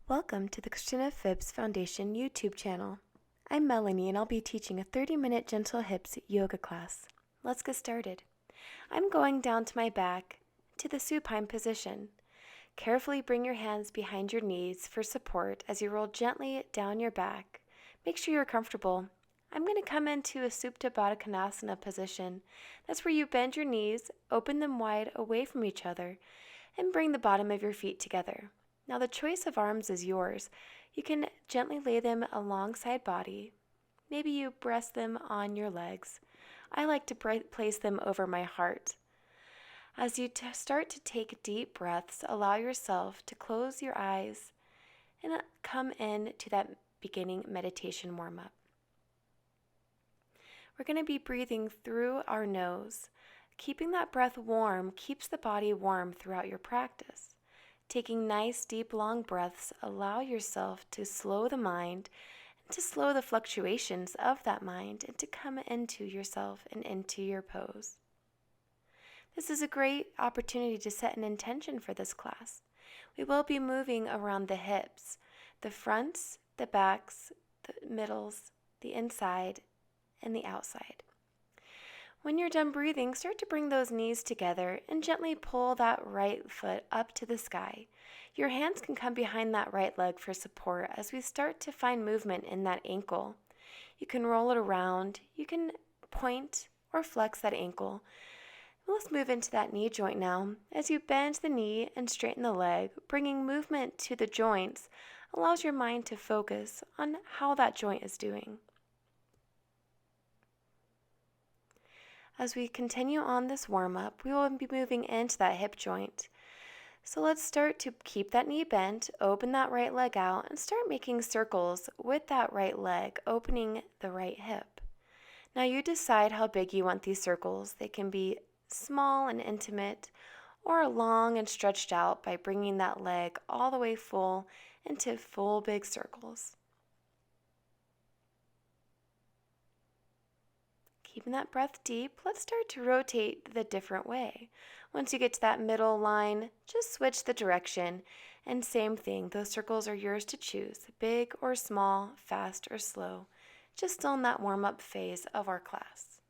Welcome to the Christina Phipps Foundation YouTube channel. I'm Melanie and I'll be teaching a 30-minute gentle hips yoga class. Let's get started. I'm going down to my back to the supine position. Carefully bring your hands behind your knees for support as you roll gently down your back. Make sure you're comfortable. I'm going to come into a Supta Baddha Konasana position. That's where you bend your knees, open them wide away from each other, and bring the bottom of your feet together. Now the choice of arms is yours. You can gently lay them alongside body. Maybe you rest them on your legs. I like to place them over my heart. As you start to take deep breaths, allow yourself to close your eyes and come in to that beginning meditation warm-up. We're going to be breathing through our nose. Keeping that breath warm keeps the body warm throughout your practice. Taking nice, deep, long breaths, allow yourself to slow the mind and to slow the fluctuations of that mind and to come into yourself and into your pose. This is a great opportunity to set an intention for this class. We will be moving around the hips, the fronts, the backs, the middles, the inside, and the outside. When you're done breathing, start to bring those knees together and gently pull that right foot up to the sky. Your hands can come behind that right leg for support as we start to find movement in that ankle. You can roll it around, you can point or flex that ankle. Let's move into that knee joint now. As you bend the knee and straighten the leg, bringing movement to the joints allows your mind to focus on how that joint is doing. As we continue on this warm-up, we will be moving into that hip joint. So let's start to keep that knee bent, open that right leg out, and start making circles with that right leg, opening the right hip. Now you decide how big you want these circles. They can be small and intimate, or long and stretched out by bringing that leg all the way full into full big circles. Keeping that breath deep, let's start to rotate the different way. Once you get to that middle line, just switch the direction. And same thing, those circles are yours to choose, big or small, fast or slow, just still in that warm-up phase of our class.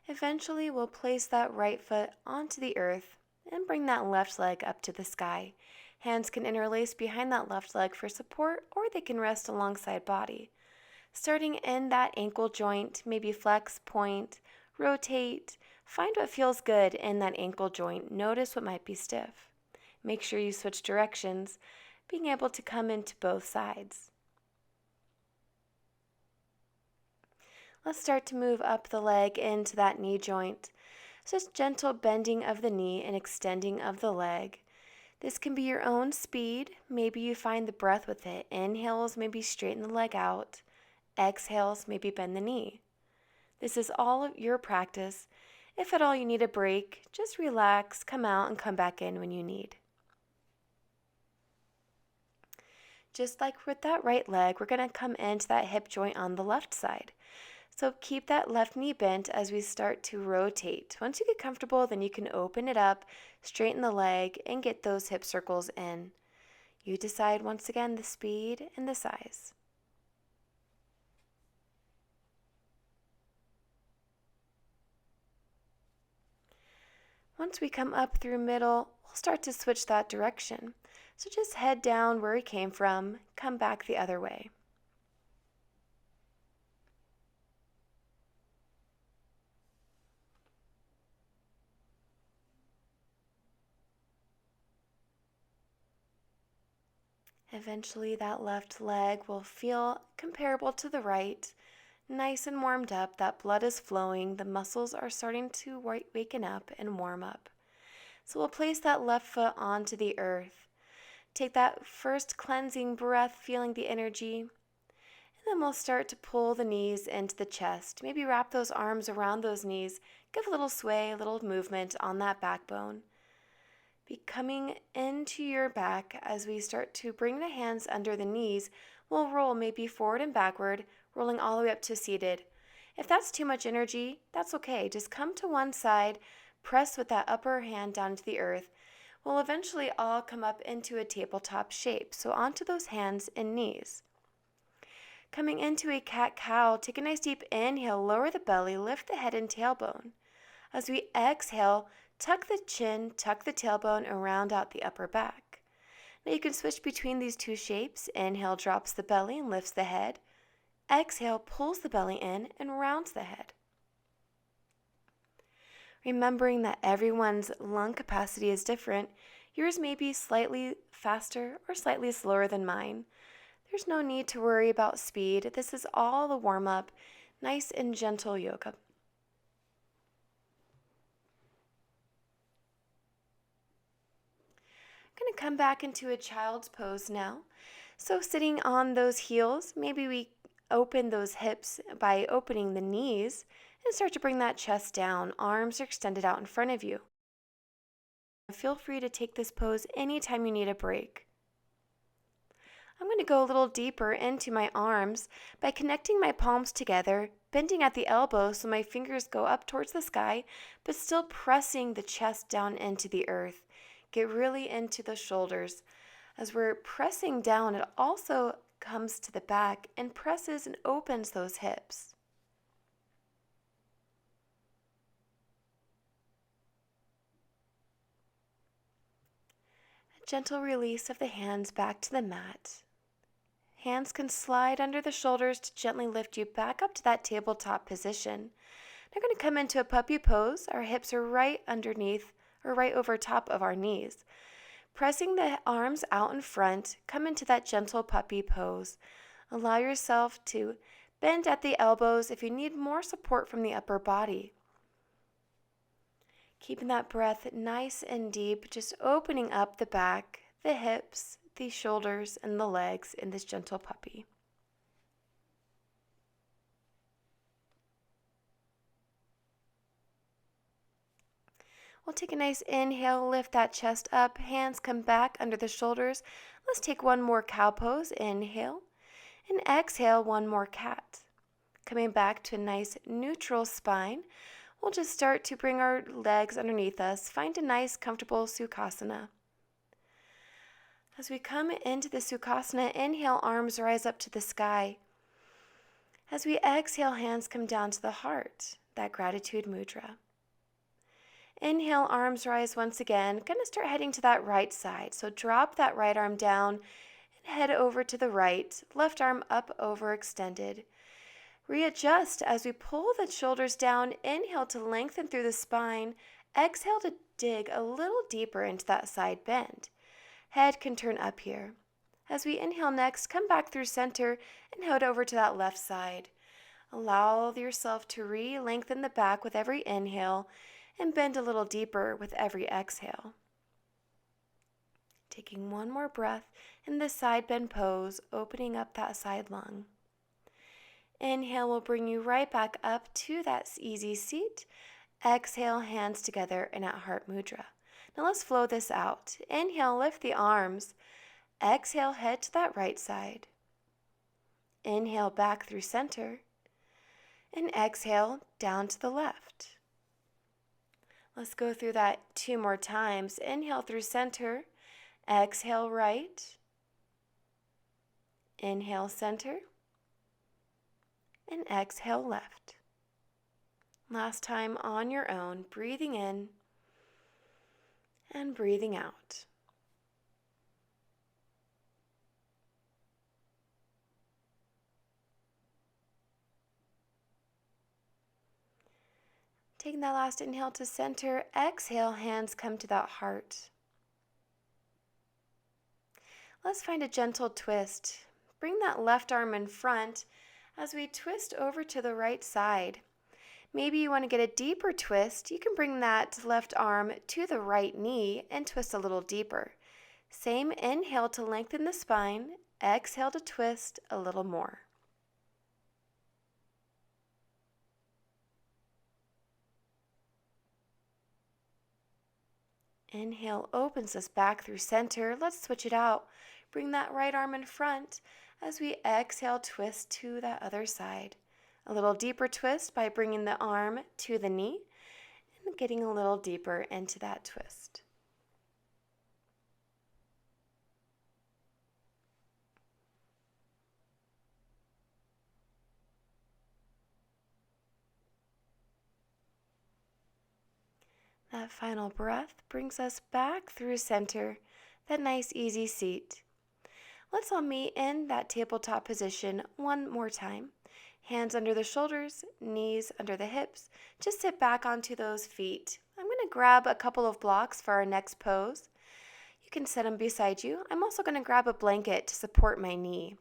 Eventually, we'll place that right foot onto the earth and bring that left leg up to the sky. Hands can interlace behind that left leg for support, or they can rest alongside body. Starting in that ankle joint, maybe flex, point, rotate. Find what feels good in that ankle joint. Notice what might be stiff. Make sure you switch directions, being able to come into both sides. Let's start to move up the leg into that knee joint. So just gentle bending of the knee and extending of the leg. This can be your own speed. Maybe you find the breath with it. Inhales, maybe straighten the leg out. Exhales, maybe bend the knee. This is all of your practice. If at all you need a break, just relax, come out, and come back in when you need. Just like with that right leg, we're going to come into that hip joint on the left side. So keep that left knee bent as we start to rotate. Once you get comfortable, then you can open it up, straighten the leg, and get those hip circles in. You decide once again the speed and the size. Once we come up through middle, we'll start to switch that direction. So just head down where we came from, come back the other way. Eventually that left leg will feel comparable to the right, nice and warmed up. That blood is flowing, the muscles are starting to waken up and warm up. So we'll place that left foot onto the earth. Take that first cleansing breath, feeling the energy, and then we'll start to pull the knees into the chest. Maybe wrap those arms around those knees, give a little sway, a little movement on that backbone. Be coming into your back as we start to bring the hands under the knees. We'll roll maybe forward and backward, rolling all the way up to seated. If that's too much energy, that's okay. Just come to one side, press with that upper hand down to the earth. We'll eventually all come up into a tabletop shape, so onto those hands and knees. Coming into a cat-cow, take a nice deep inhale, lower the belly, lift the head and tailbone. As we exhale, tuck the chin, tuck the tailbone, and round out the upper back. Now you can switch between these two shapes. Inhale drops the belly and lifts the head. Exhale pulls the belly in and rounds the head. Remembering that everyone's lung capacity is different, yours may be slightly faster or slightly slower than mine. There's no need to worry about speed. This is all the warm-up, nice and gentle yoga. I'm going to come back into a child's pose now. So sitting on those heels, maybe we open those hips by opening the knees and start to bring that chest down. Arms are extended out in front of you. Feel free to take this pose anytime you need a break. I'm going to go a little deeper into my arms by connecting my palms together, bending at the elbows so my fingers go up towards the sky, but still pressing the chest down into the earth. Get really into the shoulders. As we're pressing down, it also comes to the back and presses and opens those hips. A gentle release of the hands back to the mat. Hands can slide under the shoulders to gently lift you back up to that tabletop position. Now we're going to come into a puppy pose. Our hips are right underneath or right over top of our knees. Pressing the arms out in front, come into that gentle puppy pose. Allow yourself to bend at the elbows if you need more support from the upper body. Keeping that breath nice and deep, just opening up the back, the hips, the shoulders, and the legs in this gentle puppy. We'll take a nice inhale, lift that chest up, hands come back under the shoulders. Let's take one more cow pose. Inhale, and exhale, one more cat. Coming back to a nice neutral spine, we'll just start to bring our legs underneath us. Find a nice, comfortable Sukhasana. As we come into the Sukhasana, inhale, arms rise up to the sky. As we exhale, hands come down to the heart, that gratitude mudra. Inhale, arms rise once again. Going to start heading to that right side. So drop that right arm down and head over to the right. Left arm up, overextended. Readjust as we pull the shoulders down. Inhale to lengthen through the spine. Exhale to dig a little deeper into that side bend. Head can turn up here. As we inhale next, come back through center and head over to that left side. Allow yourself to re-lengthen the back with every inhale and bend a little deeper with every exhale. Taking one more breath in the side bend pose, opening up that side lung. Inhale will bring you right back up to that easy seat. Exhale, hands together and at heart mudra. Now let's flow this out. Inhale, lift the arms. Exhale, head to that right side. Inhale, back through center. And exhale, down to the left. Let's go through that 2 more times. Inhale through center. Exhale, right. Inhale, center. And exhale, left. Last time on your own, breathing in and breathing out. Taking that last inhale to center, exhale, hands come to that heart. Let's find a gentle twist. Bring that left arm in front as we twist over to the right side. Maybe you want to get a deeper twist. You can bring that left arm to the right knee and twist a little deeper. Same inhale to lengthen the spine, exhale to twist a little more. Inhale opens us back through center. Let's switch it out. Bring that right arm in front as we exhale, twist to that other side. A little deeper twist by bringing the arm to the knee and getting a little deeper into that twist. That final breath brings us back through center, that nice easy seat. Let's all meet in that tabletop position one more time. Hands under the shoulders, knees under the hips. Just sit back onto those feet. I'm going to grab a couple of blocks for our next pose. You can set them beside you. I'm also going to grab a blanket to support my knee.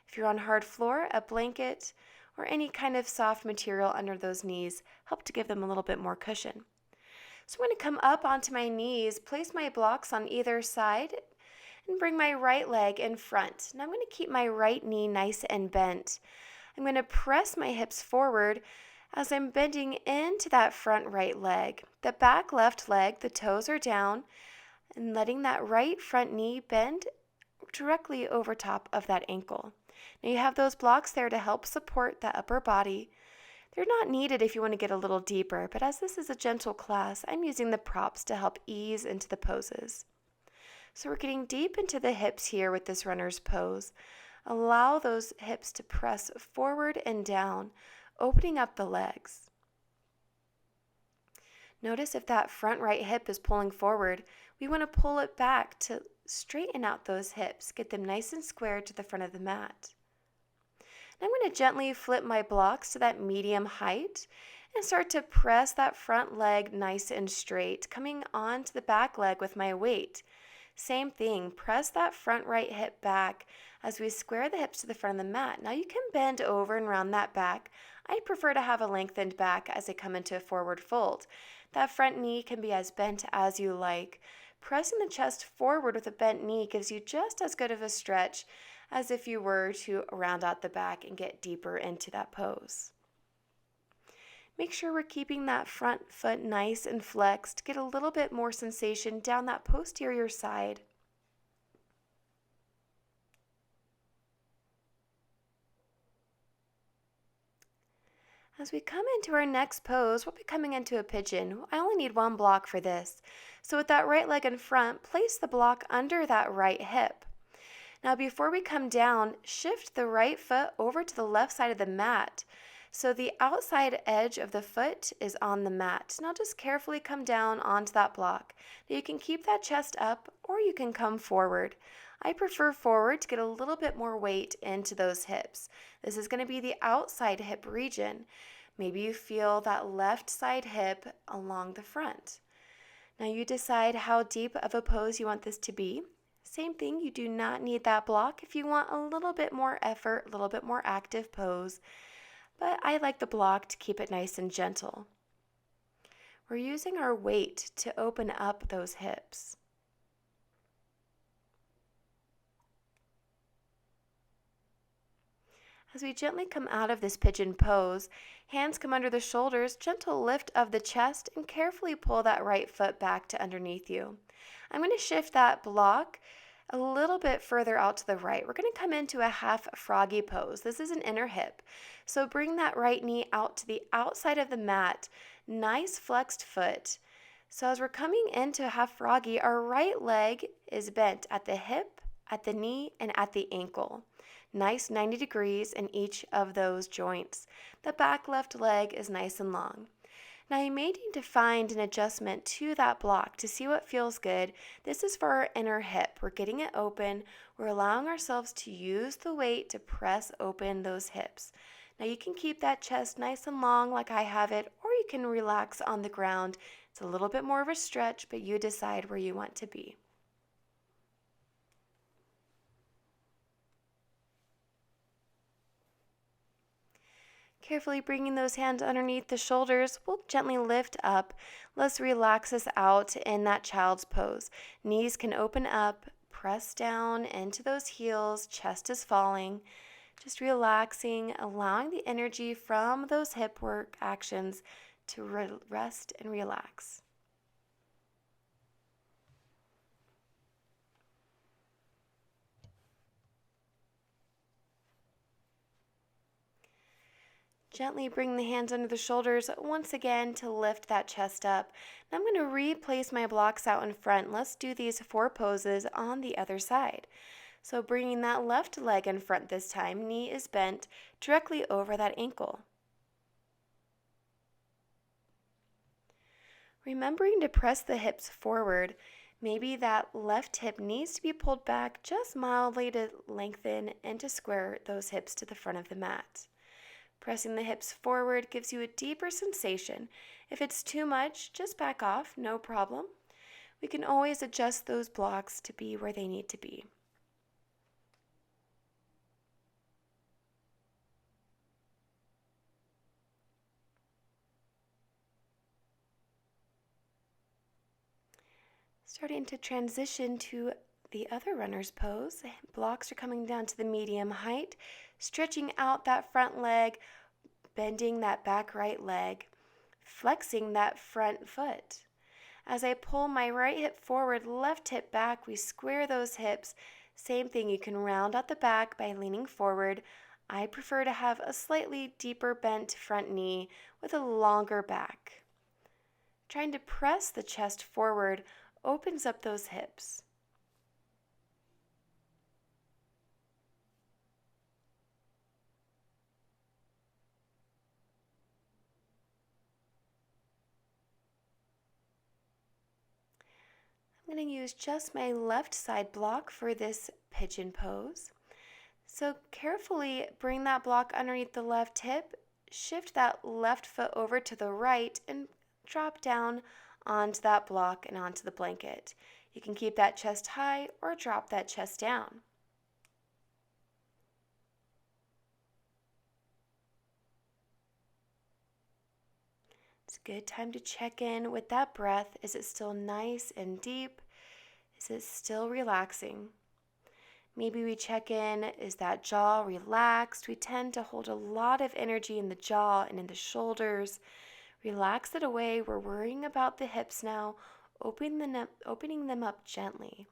If you're on hard floor, a blanket or any kind of soft material under those knees help to give them a little bit more cushion. So I'm going to come up onto my knees, place my blocks on either side, and bring my right leg in front. Now I'm going to keep my right knee nice and bent. I'm going to press my hips forward as I'm bending into that front right leg. The back left leg, the toes are down, and letting that right front knee bend directly over top of that ankle. Now you have those blocks there to help support that upper body. They're not needed if you want to get a little deeper, but as this is a gentle class, I'm using the props to help ease into the poses. So we're getting deep into the hips here with this runner's pose. Allow those hips to press forward and down, opening up the legs. Notice if that front right hip is pulling forward, we want to pull it back to straighten out those hips, get them nice and square to the front of the mat. I'm going to gently flip my blocks to that medium height and start to press that front leg nice and straight, coming onto the back leg with my weight. Same thing, press that front right hip back as we square the hips to the front of the mat. Now you can bend over and round that back. I prefer to have a lengthened back as I come into a forward fold. That front knee can be as bent as you like. Pressing the chest forward with a bent knee gives you just as good of a stretch as if you were to round out the back and get deeper into that pose. Make sure we're keeping that front foot nice and flexed. Get a little bit more sensation down that posterior side. As we come into our next pose, we'll be coming into a pigeon. I only need one block for this. So with that right leg in front, place the block under that right hip. Now before we come down, shift the right foot over to the left side of the mat. So the outside edge of the foot is on the mat. Now just carefully come down onto that block. Now you can keep that chest up or you can come forward. I prefer forward to get a little bit more weight into those hips. This is going to be the outside hip region. Maybe you feel that left side hip along the front. Now you decide how deep of a pose you want this to be. Same thing, you do not need that block if you want a little bit more effort, a little bit more active pose, but I like the block to keep it nice and gentle. We're using our weight to open up those hips. As we gently come out of this pigeon pose, hands come under the shoulders, gentle lift of the chest, and carefully pull that right foot back to underneath you. I'm going to shift that block a little bit further out to the right. We're going to come into a half froggy pose. This is an inner hip. So bring that right knee out to the outside of the mat. Nice flexed foot. So as we're coming into half froggy, our right leg is bent at the hip, at the knee, and at the ankle. Nice 90 degrees in each of those joints. The back left leg is nice and long. Now you may need to find an adjustment to that block to see what feels good. This is for our inner hip. We're getting it open. We're allowing ourselves to use the weight to press open those hips. Now you can keep that chest nice and long like I have it, or you can relax on the ground. It's a little bit more of a stretch, but you decide where you want to be. Carefully bringing those hands underneath the shoulders, we'll gently lift up. Let's relax us out in that child's pose. Knees can open up, press down into those heels, chest is falling. Just relaxing, allowing the energy from those hip work actions to rest and relax. Gently bring the hands under the shoulders once again to lift that chest up. Now I'm going to replace my blocks out in front. Let's do these 4 poses on the other side. So bringing that left leg in front this time, knee is bent directly over that ankle. Remembering to press the hips forward, maybe that left hip needs to be pulled back just mildly to lengthen and to square those hips to the front of the mat. Pressing the hips forward gives you a deeper sensation. If it's too much, just back off, no problem. We can always adjust those blocks to be where they need to be. Starting to transition to the other runner's pose. Blocks are coming down to the medium height, stretching out that front leg, bending that back right leg, flexing that front foot. As I pull my right hip forward, left hip back, we square those hips. Same thing, you can round out the back by leaning forward. I prefer to have a slightly deeper bent front knee with a longer back. Trying to press the chest forward opens up those hips. I'm going to use just my left side block for this pigeon pose. So carefully bring that block underneath the left hip, shift that left foot over to the right, and drop down onto that block and onto the blanket. You can keep that chest high or drop that chest down. It's a good time to check in with that breath. Is it still nice and deep? Is it still relaxing? Maybe we check in, is that jaw relaxed? We tend to hold a lot of energy in the jaw and in the shoulders. Relax it away. We're worrying about the hips now, opening them up gently.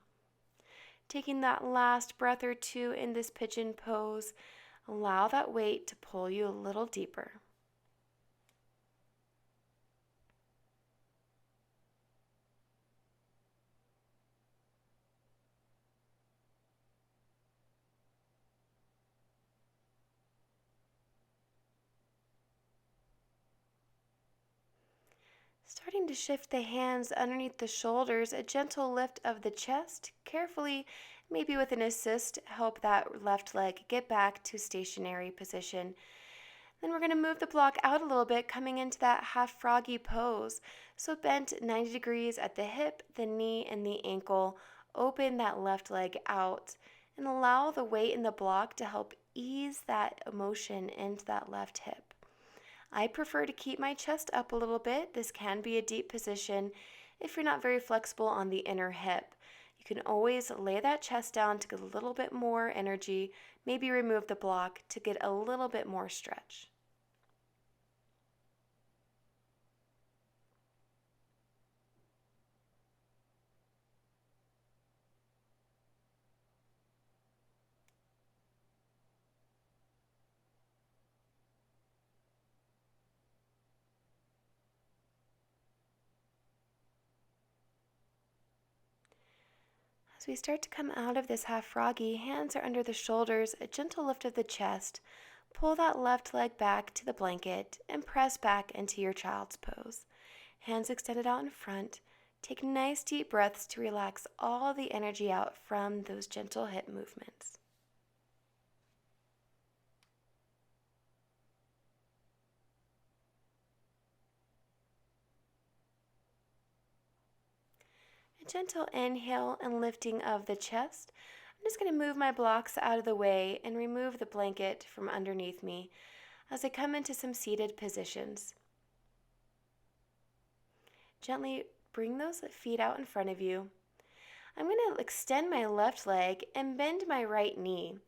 Taking that last breath or two in this pigeon pose, allow that weight to pull you a little deeper. Starting to shift the hands underneath the shoulders, a gentle lift of the chest. Carefully, maybe with an assist, help that left leg get back to stationary position. Then we're going to move the block out a little bit, coming into that half froggy pose. So bent 90 degrees at the hip, the knee, and the ankle. Open that left leg out and allow the weight in the block to help ease that emotion into that left hip. I prefer to keep my chest up a little bit. This can be a deep position if you're not very flexible on the inner hip. You can always lay that chest down to get a little bit more energy, maybe remove the block to get a little bit more stretch. As we start to come out of this half froggy, hands are under the shoulders, a gentle lift of the chest. Pull that left leg back to the blanket and press back into your child's pose. Hands extended out in front. Take nice deep breaths to relax all the energy out from those gentle hip movements. A gentle inhale and lifting of the chest. I'm just going to move my blocks out of the way and remove the blanket from underneath me as I come into some seated positions. Gently bring those feet out in front of you. I'm going to extend my left leg and bend my right knee.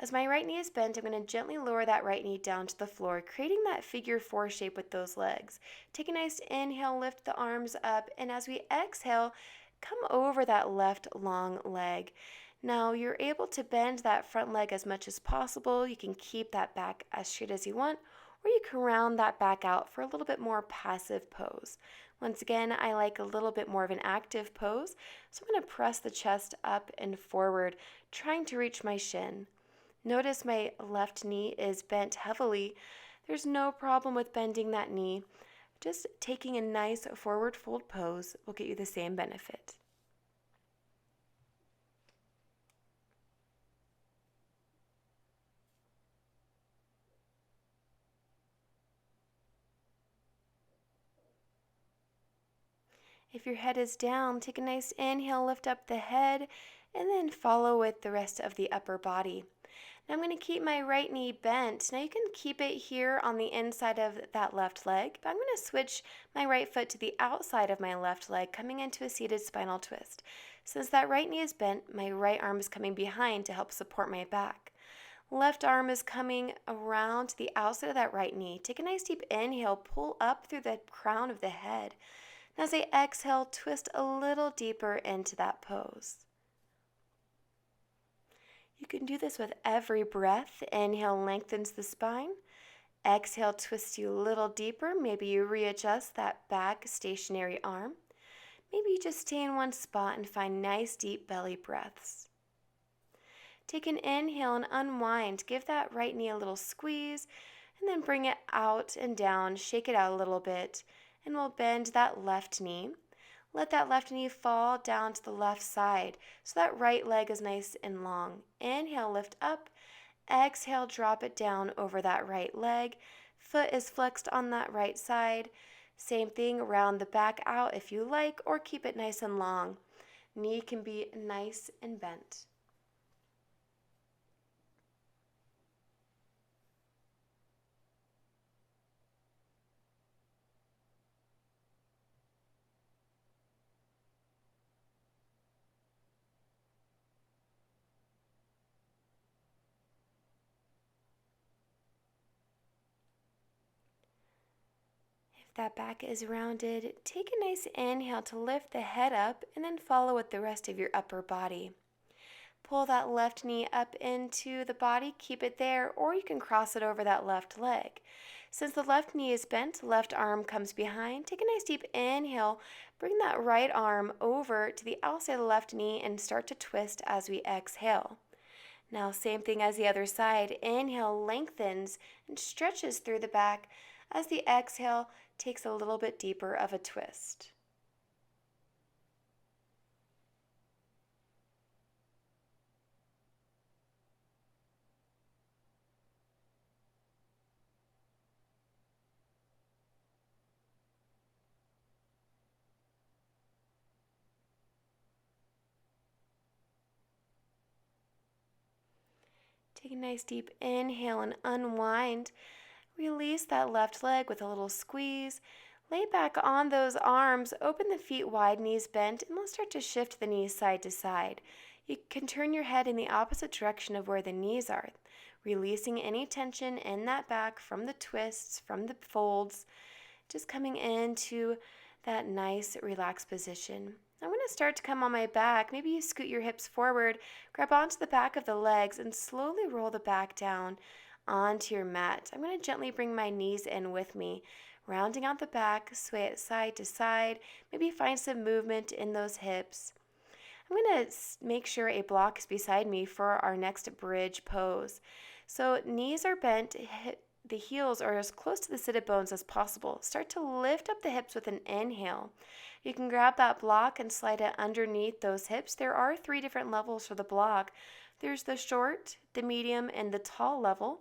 As my right knee is bent, I'm going to gently lower that right knee down to the floor, creating that figure 4 shape with those legs. Take a nice inhale, lift the arms up, and as we exhale, come over that left long leg. Now you're able to bend that front leg as much as possible. You can keep that back as straight as you want, or you can round that back out for a little bit more passive pose. Once again, I like a little bit more of an active pose, so I'm going to press the chest up and forward, trying to reach my shin. Notice my left knee is bent heavily. There's no problem with bending that knee. Just taking a nice forward fold pose will get you the same benefit. If your head is down, take a nice inhale, lift up the head, and then follow with the rest of the upper body. Now I'm going to keep my right knee bent. Now you can keep it here on the inside of that left leg, but I'm going to switch my right foot to the outside of my left leg, coming into a seated spinal twist. Since that right knee is bent, my right arm is coming behind to help support my back. Left arm is coming around to the outside of that right knee. Take a nice deep inhale, pull up through the crown of the head. Now as I exhale, twist a little deeper into that pose. You can do this with every breath. Inhale, lengthens the spine. Exhale, twists you a little deeper. Maybe you readjust that back stationary arm. Maybe you just stay in one spot and find nice deep belly breaths. Take an inhale and unwind. Give that right knee a little squeeze and then bring it out and down. Shake it out a little bit and we'll bend that left knee. Let that left knee fall down to the left side so that right leg is nice and long. Inhale, lift up. Exhale, drop it down over that right leg. Foot is flexed on that right side. Same thing, round the back out if you like, or keep it nice and long. Knee can be nice and bent. That back is rounded. Take a nice inhale to lift the head up and then follow with the rest of your upper body. Pull that left knee up into the body, keep it there, or you can cross it over that left leg. Since the left knee is bent, left arm comes behind. Take a nice deep inhale, bring that right arm over to the outside of the left knee and start to twist as we exhale. Now same thing as the other side. Inhale, lengthens and stretches through the back as the exhale takes a little bit deeper of a twist. Take a nice deep inhale and unwind. Release that left leg with a little squeeze. Lay back on those arms, open the feet wide, knees bent, and let's start to shift the knees side to side. You can turn your head in the opposite direction of where the knees are, releasing any tension in that back from the twists, from the folds, just coming into that nice relaxed position. I'm going to start to come on my back. Maybe you scoot your hips forward, grab onto the back of the legs, and slowly roll the back down onto your mat. I'm going to gently bring my knees in with me, rounding out the back, sway it side to side. Maybe find some movement in those hips. I'm going to make sure a block is beside me for our next bridge pose. So knees are bent, the heels are as close to the seated bones as possible. Start to lift up the hips with an inhale. You can grab that block and slide it underneath those hips. There are 3 different levels for the block. There's the short, the medium, and the tall level.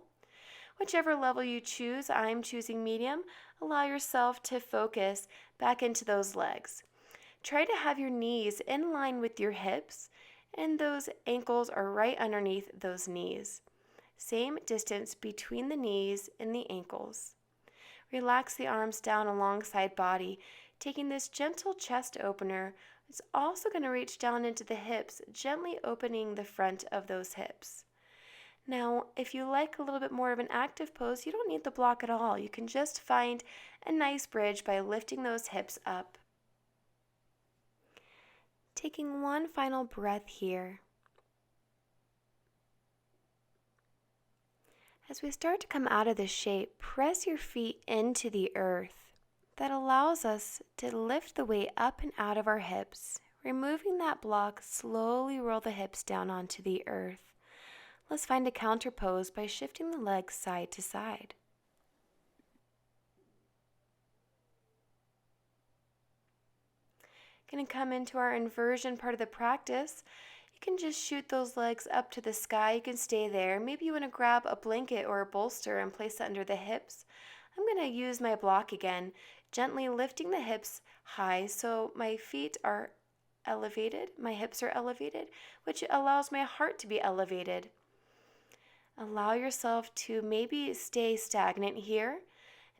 Whichever level you choose, I'm choosing medium. Allow yourself to focus back into those legs. Try to have your knees in line with your hips, and those ankles are right underneath those knees. Same distance between the knees and the ankles. Relax the arms down alongside body, taking this gentle chest opener. It's also going to reach down into the hips, gently opening the front of those hips. Now, if you like a little bit more of an active pose, you don't need the block at all. You can just find a nice bridge by lifting those hips up. Taking one final breath here. As we start to come out of this shape, press your feet into the earth. That allows us to lift the weight up and out of our hips. Removing that block, slowly roll the hips down onto the earth. Let's find a counter pose by shifting the legs side to side. Going to come into our inversion part of the practice. You can just shoot those legs up to the sky. You can stay there. Maybe you want to grab a blanket or a bolster and place it under the hips. I'm going to use my block again, gently lifting the hips high so my feet are elevated, my hips are elevated, which allows my heart to be elevated. Allow yourself to maybe stay stagnant here,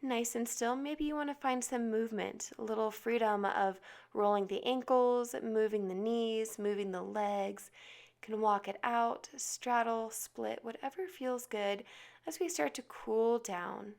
nice and still. Maybe you want to find some movement, a little freedom of rolling the ankles, moving the knees, moving the legs. You can walk it out, straddle, split, whatever feels good as we start to cool down.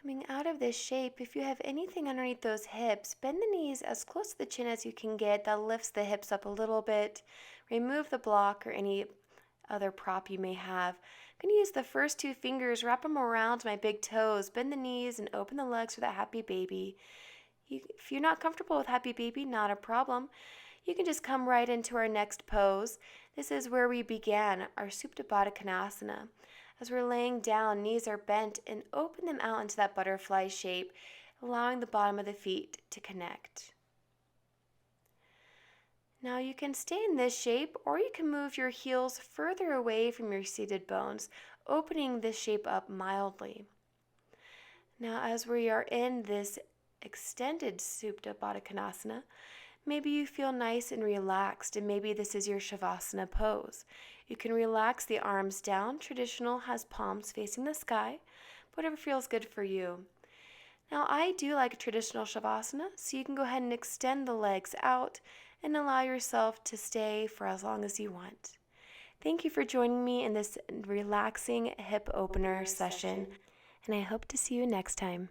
Coming out of this shape, if you have anything underneath those hips, bend the knees as close to the chin as you can get. That lifts the hips up a little bit. Remove the block or any other prop you may have. I'm going to use the first 2 fingers, wrap them around my big toes, bend the knees, and open the legs for that happy baby. If you're not comfortable with happy baby, not a problem. You can just come right into our next pose. This is where we began, our Supta Baddha Konasana. As we're laying down, knees are bent and open them out into that butterfly shape, allowing the bottom of the feet to connect. Now you can stay in this shape, or you can move your heels further away from your seated bones, opening this shape up mildly. Now as we are in this extended Supta Baddha Konasana, maybe you feel nice and relaxed, and maybe this is your Shavasana pose. You can relax the arms down. Traditional has palms facing the sky, whatever feels good for you. Now I do like a traditional Shavasana, so you can go ahead and extend the legs out and allow yourself to stay for as long as you want. Thank you for joining me in this relaxing hip opener session, and I hope to see you next time.